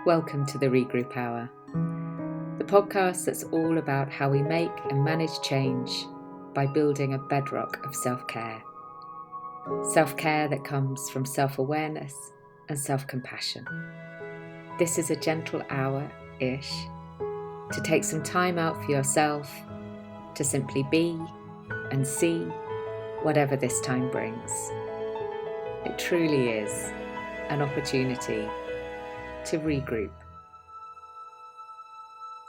Welcome to the Regroup Hour, the podcast that's all about how we make and manage change by building a bedrock of self-care. Self-care that comes from self-awareness and self-compassion. This is a gentle hour-ish to take some time out for yourself, to simply be and see whatever this time brings. It truly is an opportunity to regroup.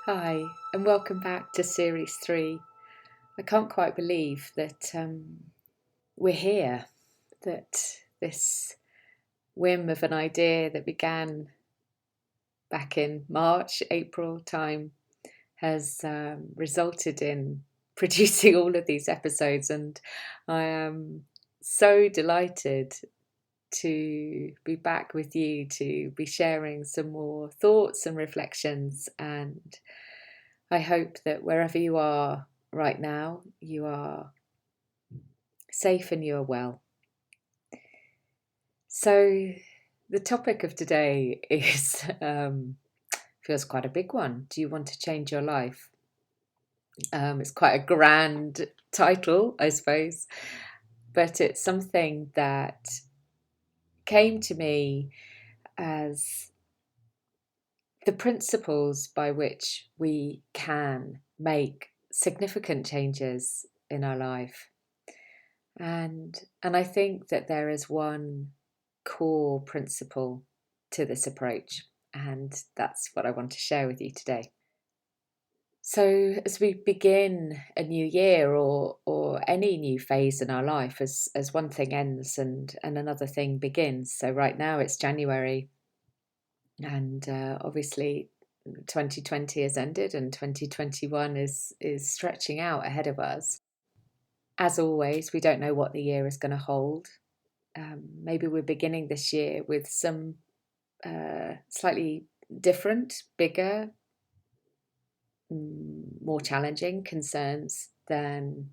Hi, and welcome back to Series 3. I can't quite believe that we're here, that this whim of an idea that began back in March, April time has resulted in producing all of these episodes, and I am so delighted to be back with you, to be sharing some more thoughts and reflections. And I hope that wherever you are right now, you are safe and you are well. So the topic of today is feels quite a big one. Do you want to change your life? It's quite a grand title, I suppose, but it's something that came to me as the principles by which we can make significant changes in our life. And I think that there is one core principle to this approach, and that's what I want to share with you today. So as we begin a new year or any new phase in our life, as one thing ends and another thing begins. So right now it's January, and obviously 2020 has ended and 2021 is stretching out ahead of us. As always, we don't know what the year is going to hold. Maybe we're beginning this year with some slightly different, bigger, more challenging concerns than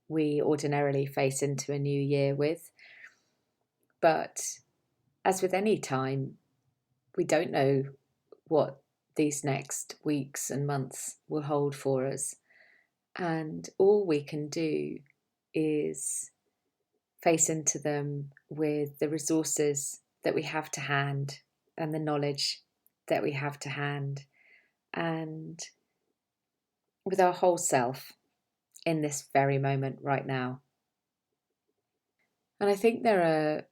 we ordinarily face into a new year with. But as with any time, we don't know what these next weeks and months will hold for us. And all we can do is face into them with the resources that we have to hand and the knowledge that we have to hand, and with our whole self in this very moment right now. And I think there are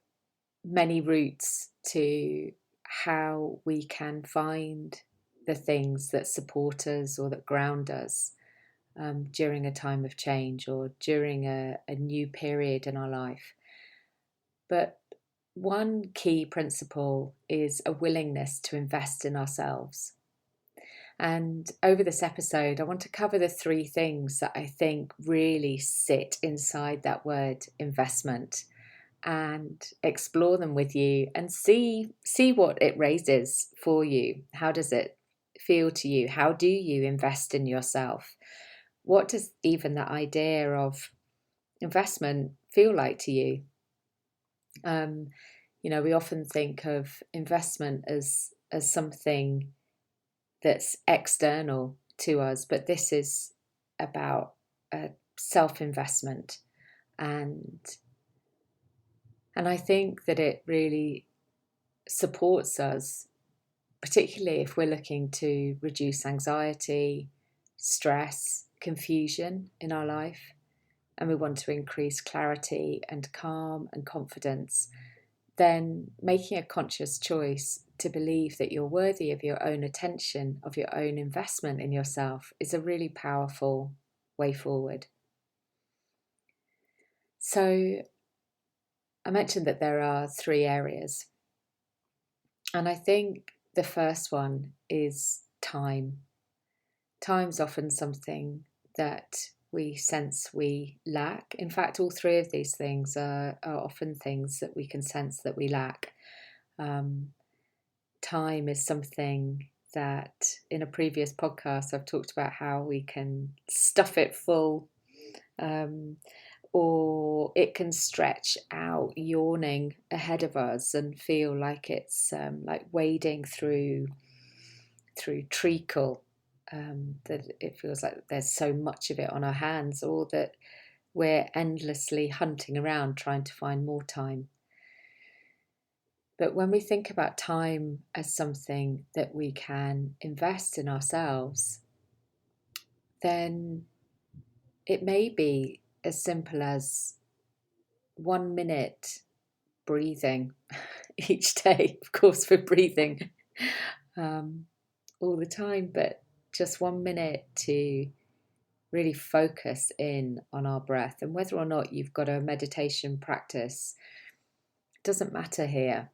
many routes to how we can find the things that support us or that ground us during a time of change or during a new period in our life. But one key principle is a willingness to invest in ourselves. And over this episode, I want to cover the three things that I think really sit inside that word investment, and explore them with you and see what it raises for you. How does it feel to you? How do you invest in yourself? What does even the idea of investment feel like to you? We often think of investment as something that's external to us, but this is about self-investment, and I think that it really supports us, particularly if we're looking to reduce anxiety, stress, confusion in our life, and we want to increase clarity and calm and confidence. Then making a conscious choice to believe that you're worthy of your own attention, of your own investment in yourself, is a really powerful way forward. So I mentioned that there are three areas, and I think the first one is time. Time's often something that we sense we lack. In fact, all three of these things are often things that we can sense that we lack. Time is something that in a previous podcast I've talked about how we can stuff it full or it can stretch out, yawning ahead of us, and feel like it's like wading through treacle, that it feels like there's so much of it on our hands, or that we're endlessly hunting around trying to find more time. But when we think about time as something that we can invest in ourselves, then it may be as simple as 1 minute breathing each day. Of course, we're breathing all the time, but just 1 minute to really focus in on our breath. And whether or not you've got a meditation practice doesn't matter here.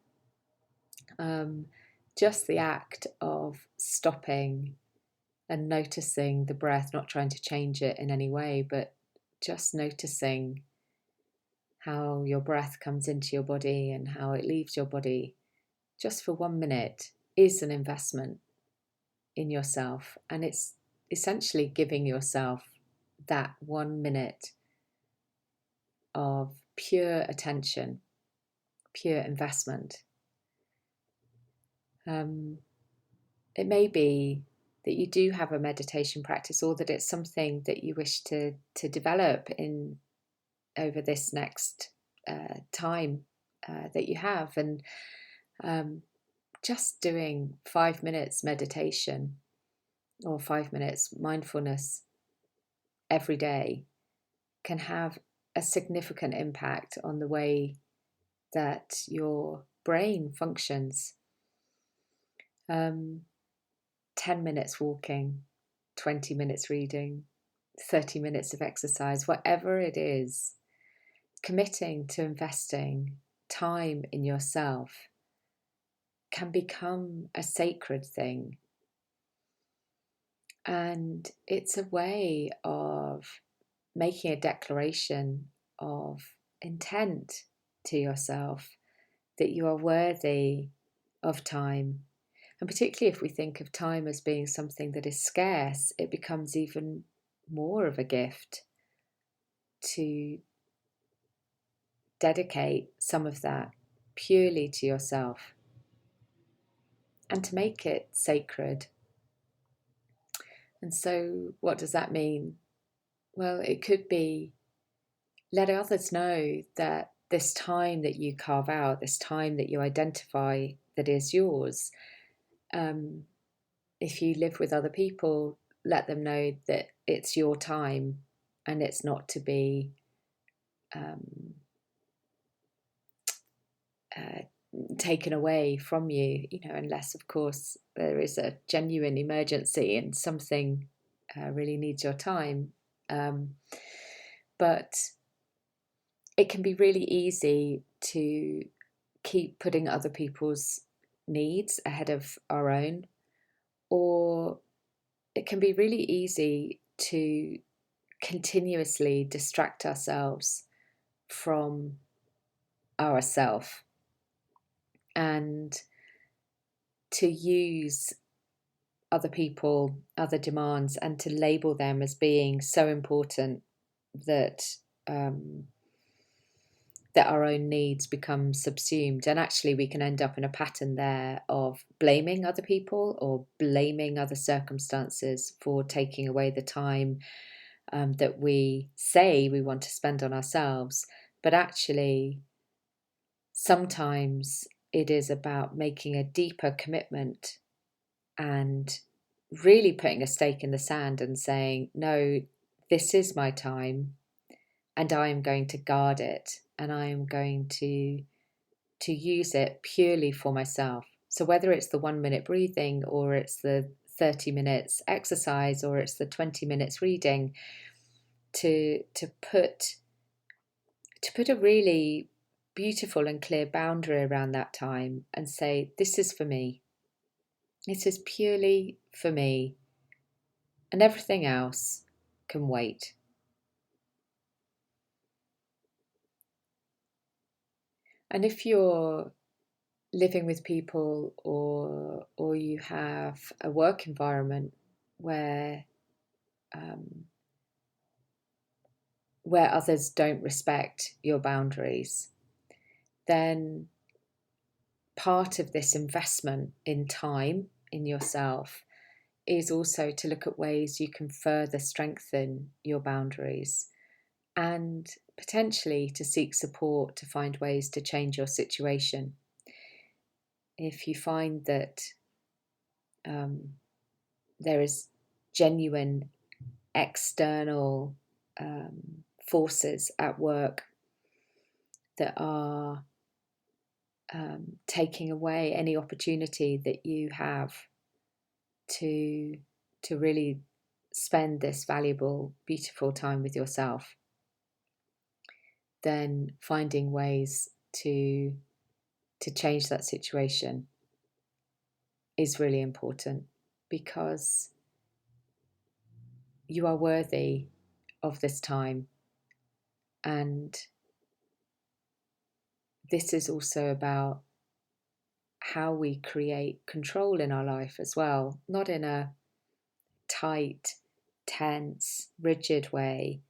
Just the act of stopping and noticing the breath, not trying to change it in any way, but just noticing how your breath comes into your body and how it leaves your body, just for 1 minute, is an investment in yourself. And it's essentially giving yourself that 1 minute of pure attention, pure investment. It may be that you do have a meditation practice, or that it's something that you wish to develop in over this next time that you have. And just doing 5 minutes meditation or 5 minutes mindfulness every day can have a significant impact on the way that your brain functions. 10 minutes walking, 20 minutes reading, 30 minutes of exercise, whatever it is, committing to investing time in yourself can become a sacred thing. And it's a way of making a declaration of intent to yourself that you are worthy of time. And particularly if we think of time as being something that is scarce, it becomes even more of a gift to dedicate some of that purely to yourself and to make it sacred. And so what does that mean? Well, it could be let others know that this time that you carve out, this time that you identify that is yours, if you live with other people, let them know that it's your time and it's not to be taken away from you, unless, of course, there is a genuine emergency and something really needs your time. But it can be really easy to keep putting other people's needs ahead of our own, or it can be really easy to continuously distract ourselves from ourself and to use other people, other demands, and to label them as being so important that that our own needs become subsumed. And actually we can end up in a pattern there of blaming other people or blaming other circumstances for taking away the time that we say we want to spend on ourselves. But actually, sometimes it is about making a deeper commitment and really putting a stake in the sand and saying, no, this is my time and I am going to guard it and I am going to use it purely for myself. So whether it's the 1 minute breathing, or it's the 30 minutes exercise, or it's the 20 minutes reading, to put a really beautiful and clear boundary around that time and say, this is for me. This is purely for me, and everything else can wait. And if you're living with people, or you have a work environment where where others don't respect your boundaries, then part of this investment in time in yourself is also to look at ways you can further strengthen your boundaries and potentially to seek support to find ways to change your situation. If you find that there is genuine external forces at work that are taking away any opportunity that you have to really spend this valuable, beautiful time with yourself, then finding ways to change that situation is really important, because you are worthy of this time. And this is also about how we create control in our life as well, not in a tight, tense, rigid way,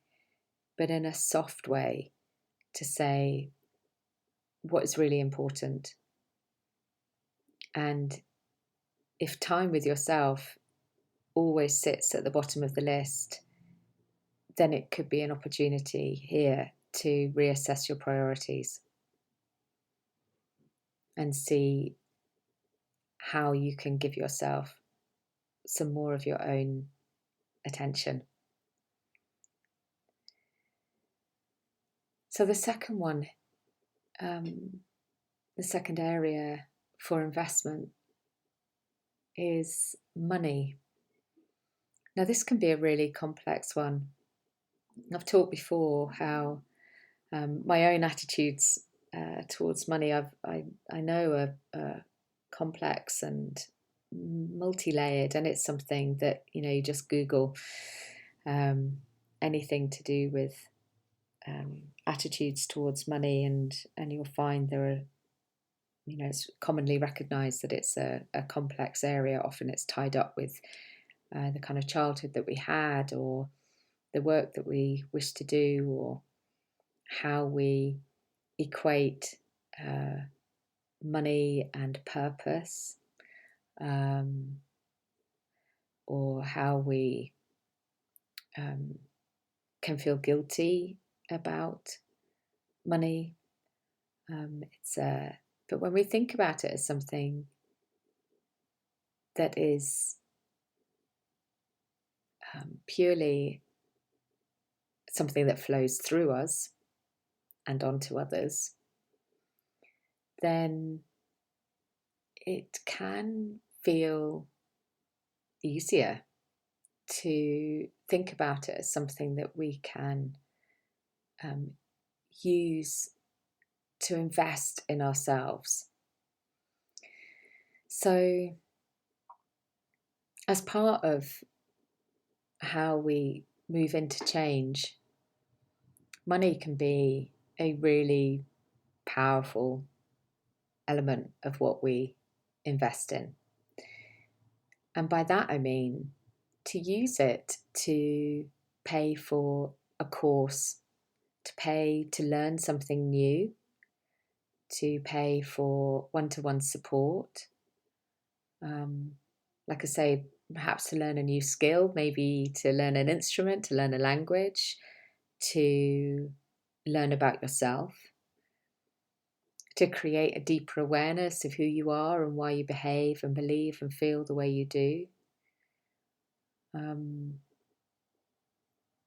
but in a soft way, to say what is really important. And if time with yourself always sits at the bottom of the list, then it could be an opportunity here to reassess your priorities and see how you can give yourself some more of your own attention. So the second one, the second area for investment is money. Now, this can be a really complex one. I've talked before how my own attitudes towards money, I know are complex and multi-layered, and it's something that, you just Google anything to do with attitudes towards money, and you'll find there are, it's commonly recognized that it's a complex area. Often it's tied up with the kind of childhood that we had, or the work that we wish to do, or how we equate money and purpose, or how we can feel guilty about money. But when we think about it as something that is purely something that flows through us and onto others, then it can feel easier to think about it as something that we can use to invest in ourselves. So, as part of how we move into change, money can be a really powerful element of what we invest in. And by that I mean to use it to pay for a course, to pay to learn something new, to pay for one-to-one support. Like I say, perhaps to learn a new skill, maybe to learn an instrument, to learn a language, to learn about yourself, to create a deeper awareness of who you are and why you behave and believe and feel the way you do,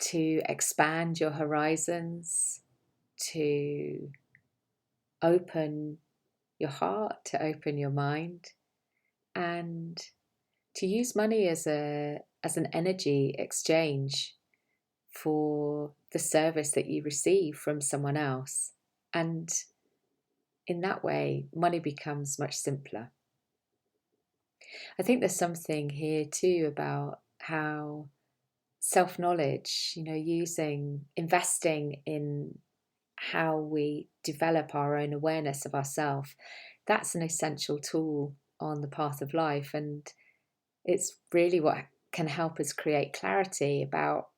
to expand your horizons, to open your heart, to open your mind, and to use money as an energy exchange for the service that you receive from someone else. And in that way, money becomes much simpler. I think there's something here too about how self-knowledge, investing in how we develop our own awareness of ourselves, that's an essential tool on the path of life. And it's really what can help us create clarity about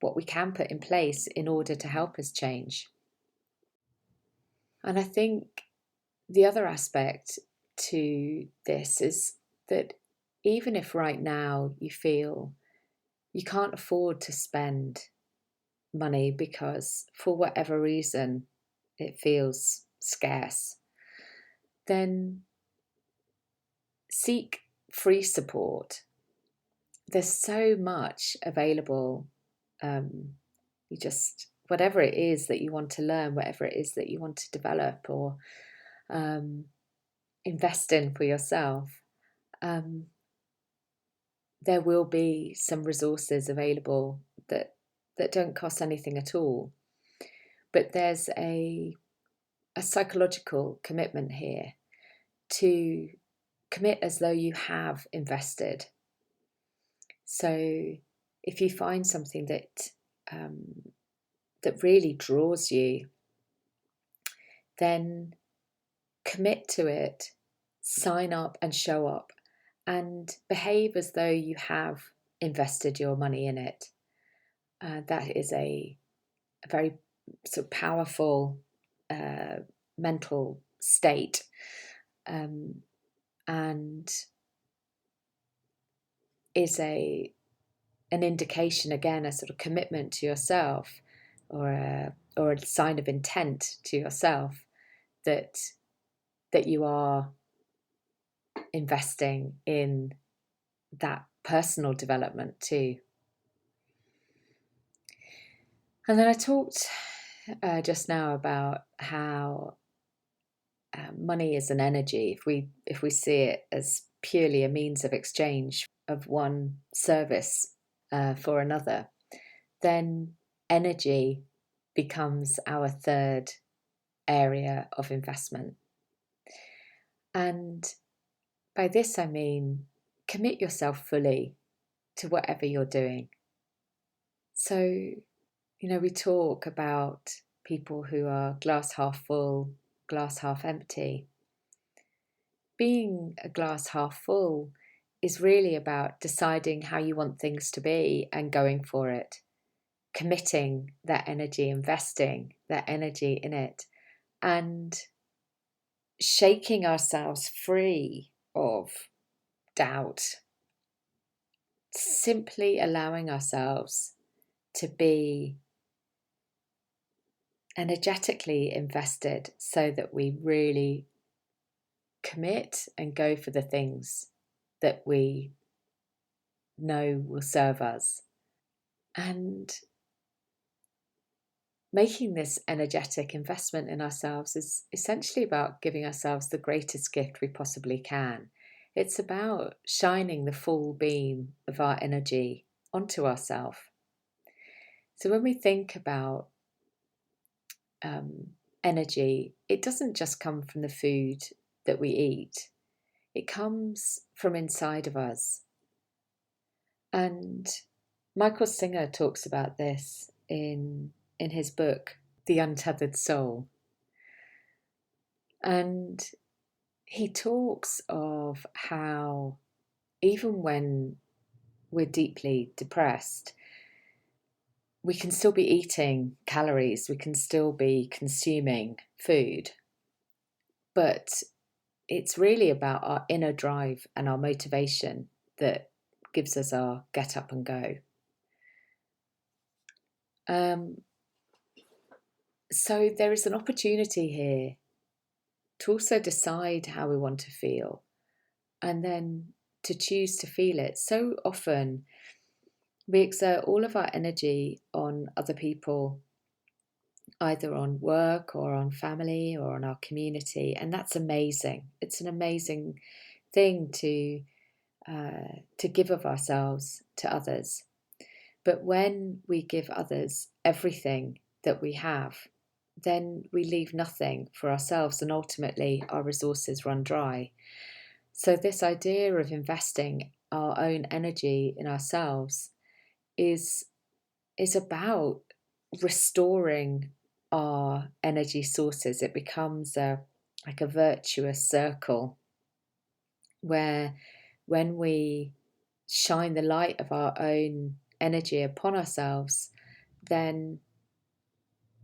what we can put in place in order to help us change. And I think the other aspect to this is that even if right now you feel you can't afford to spend money because for whatever reason it feels scarce, then seek free support. There's so much available. You just, whatever it is that you want to learn, whatever it is that you want to develop or invest in for yourself, there will be some resources available that don't cost anything at all. But there's a psychological commitment here to commit as though you have invested. So if you find something that that really draws you, then commit to it, sign up and show up, and behave as though you have invested your money in it. That is a very sort of powerful mental state, and is an indication, again, a sort of commitment to yourself, or a sign of intent to yourself that you are investing in that personal development too. And then I talked just now about how money is an energy. If we see it as purely a means of exchange of one service for another, then energy becomes our third area of investment. And by this I mean commit yourself fully to whatever you're doing. So, we talk about people who are glass half full, glass half empty. Being a glass half full is really about deciding how you want things to be and going for it, committing that energy, investing that energy in it, and shaking ourselves free of doubt, simply allowing ourselves to be energetically invested so that we really commit and go for the things that we know will serve us. And making this energetic investment in ourselves is essentially about giving ourselves the greatest gift we possibly can. It's about shining the full beam of our energy onto ourselves. So when we think about energy, it doesn't just come from the food that we eat. It comes from inside of us. And Michael Singer talks about this in his book, The Untethered Soul. And he talks of how even when we're deeply depressed, we can still be eating calories, we can still be consuming food, but it's really about our inner drive and our motivation that gives us our get up and go. So there is an opportunity here to also decide how we want to feel and then to choose to feel it. So often we exert all of our energy on other people, either on work or on family or on our community, and that's amazing. It's an amazing thing to give of ourselves to others. But when we give others everything that we have, then we leave nothing for ourselves, and ultimately our resources run dry. So this idea of investing our own energy in ourselves is about restoring our energy sources. It becomes like a virtuous circle where when we shine the light of our own energy upon ourselves, then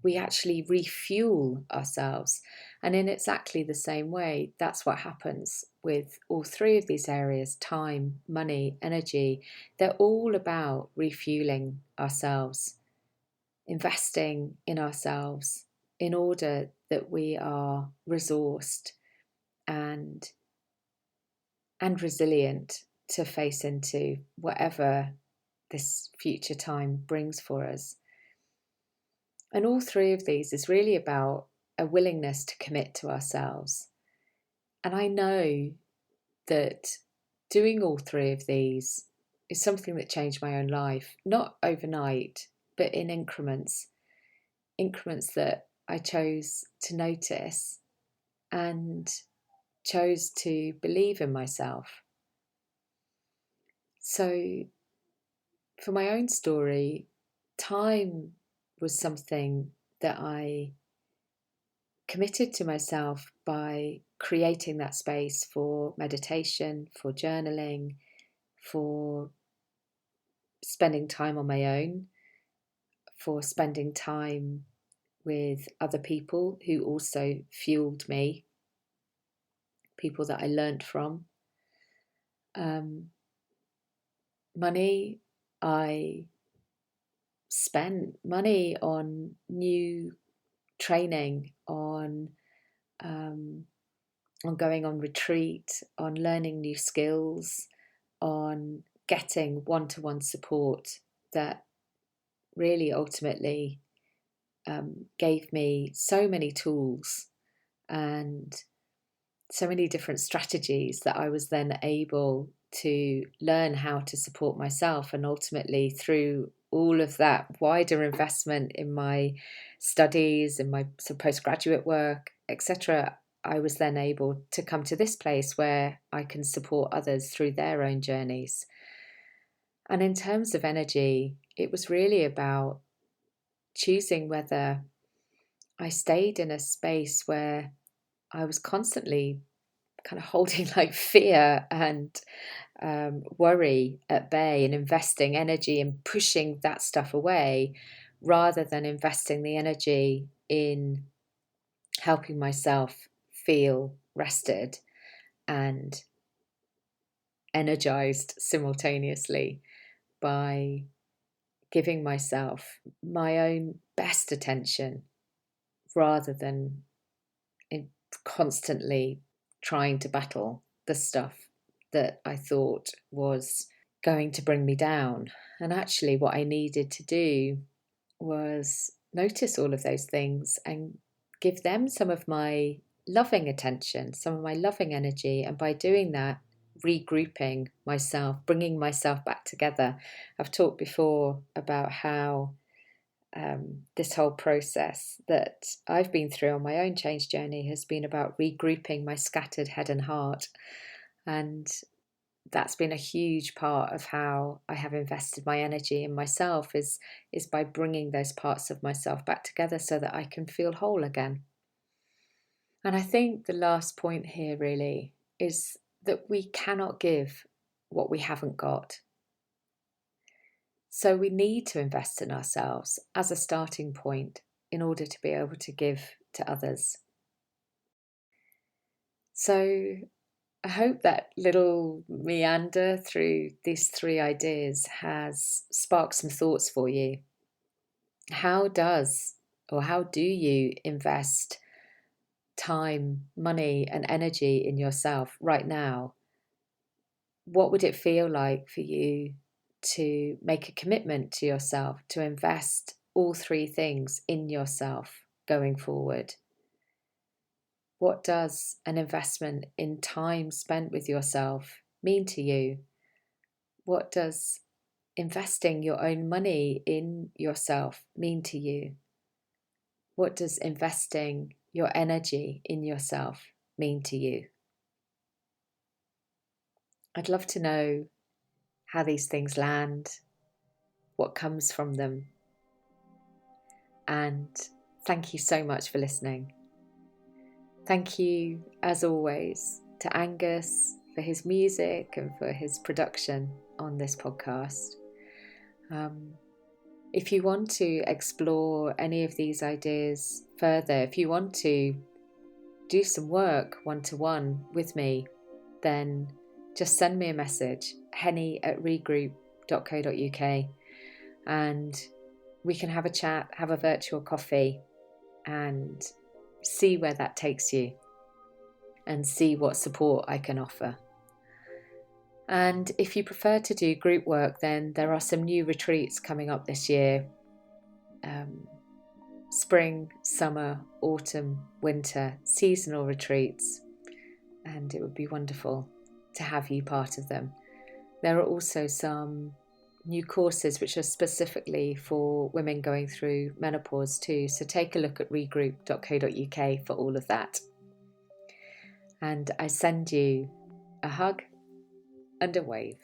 we actually refuel ourselves. And in exactly the same way, that's what happens with all three of these areas: time, money, energy. They're all about refueling ourselves, investing in ourselves in order that we are resourced and resilient to face into whatever this future time brings for us. And all three of these is really about a willingness to commit to ourselves. And I know that doing all three of these is something that changed my own life, not overnight, but in increments that I chose to notice and chose to believe in myself. So, for my own story, time was something that I committed to myself by creating that space for meditation, for journaling, for spending time on my own, for spending time with other people who also fueled me, people that I learnt from. Money, I spent money on new training, on going on retreat, on learning new skills, on getting one-to-one support that really ultimately gave me so many tools and so many different strategies that I was then able to learn how to support myself. And ultimately, through all of that wider investment in my studies, in my postgraduate work, etc., I was then able to come to this place where I can support others through their own journeys. And in terms of energy, it was really about choosing whether I stayed in a space where I was constantly kind of holding like fear and worry at bay and investing energy and pushing that stuff away, rather than investing the energy in helping myself feel rested and energized simultaneously by giving myself my own best attention rather than constantly trying to battle the stuff that I thought was going to bring me down. And actually, what I needed to do was notice all of those things and give them some of my loving attention, some of my loving energy. And by doing that, regrouping myself, bringing myself back together. I've talked before about how this whole process that I've been through on my own change journey has been about regrouping my scattered head and heart. And that's been a huge part of how I have invested my energy in myself is by bringing those parts of myself back together so that I can feel whole again. And I think the last point here really is that we cannot give what we haven't got. So we need to invest in ourselves as a starting point in order to be able to give to others. So I hope that little meander through these three ideas has sparked some thoughts for you. How do you invest time, money, and energy in yourself right now? What would it feel like for you to make a commitment to yourself to invest all three things in yourself going forward? What does an investment in time spent with yourself mean to you? What does investing your own money in yourself mean to you? What does investing your energy in yourself mean to you? I'd love to know how these things land, what comes from them. And thank you so much for listening. Thank you, as always, to Angus for his music and for his production on this podcast. If you want to explore any of these ideas further, if you want to do some work one-to-one with me, then just send me a message, henny@regroup.co.uk, and we can have a chat, have a virtual coffee, and see where that takes you and see what support I can offer. And if you prefer to do group work, then there are some new retreats coming up this year. Spring, summer, autumn, winter, seasonal retreats. And it would be wonderful to have you part of them. There are also some new courses which are specifically for women going through menopause too. So take a look at regroup.co.uk for all of that. And I send you a hug and a wave.